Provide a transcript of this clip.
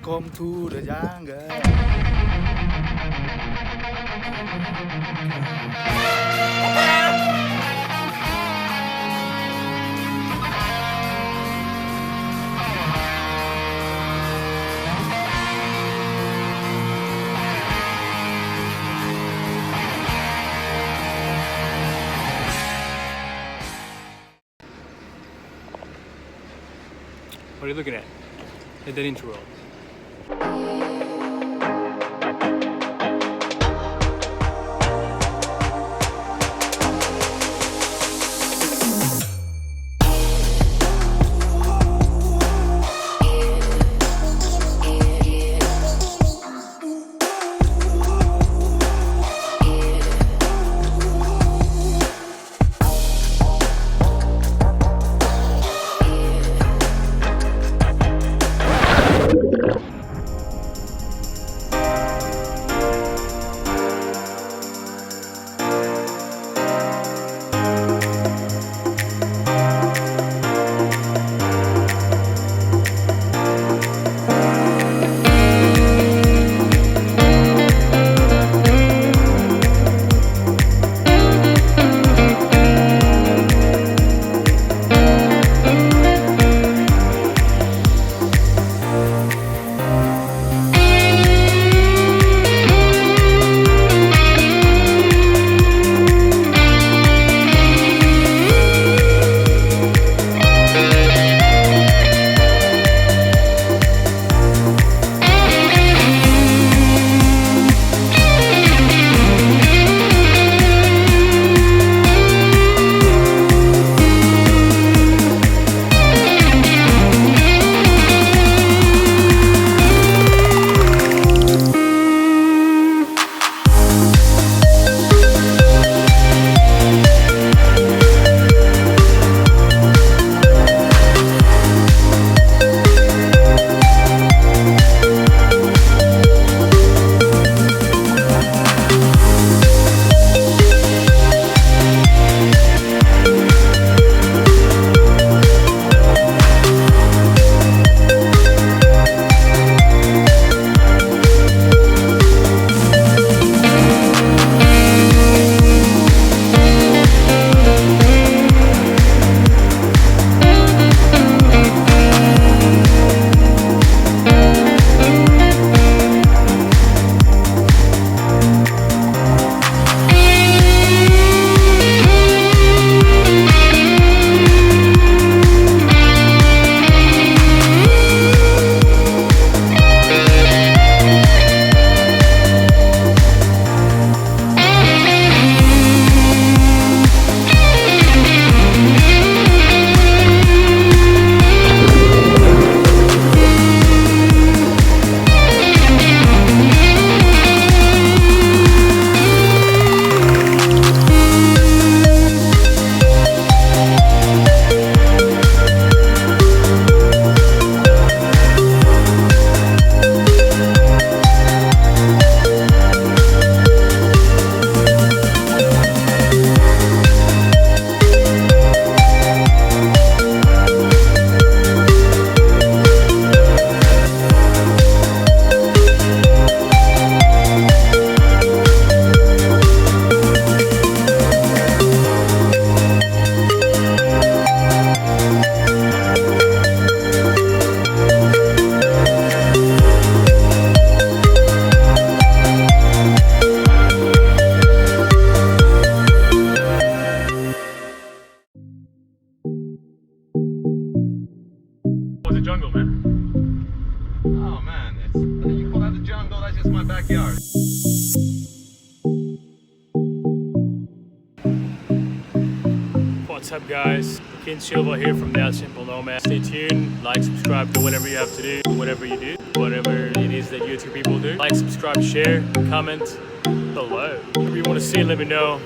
Welcome to the jungle. What are you looking at? At that intro. The jungle, man. Oh man, you call that the jungle? That's just my backyard. What's up, guys? Ken Silva here from That Simple Nomad. Stay tuned, like, subscribe, do whatever you have to do, whatever you do, whatever it is that YouTube people do. Like, subscribe, share, comment below. Whatever you want to see, let me know.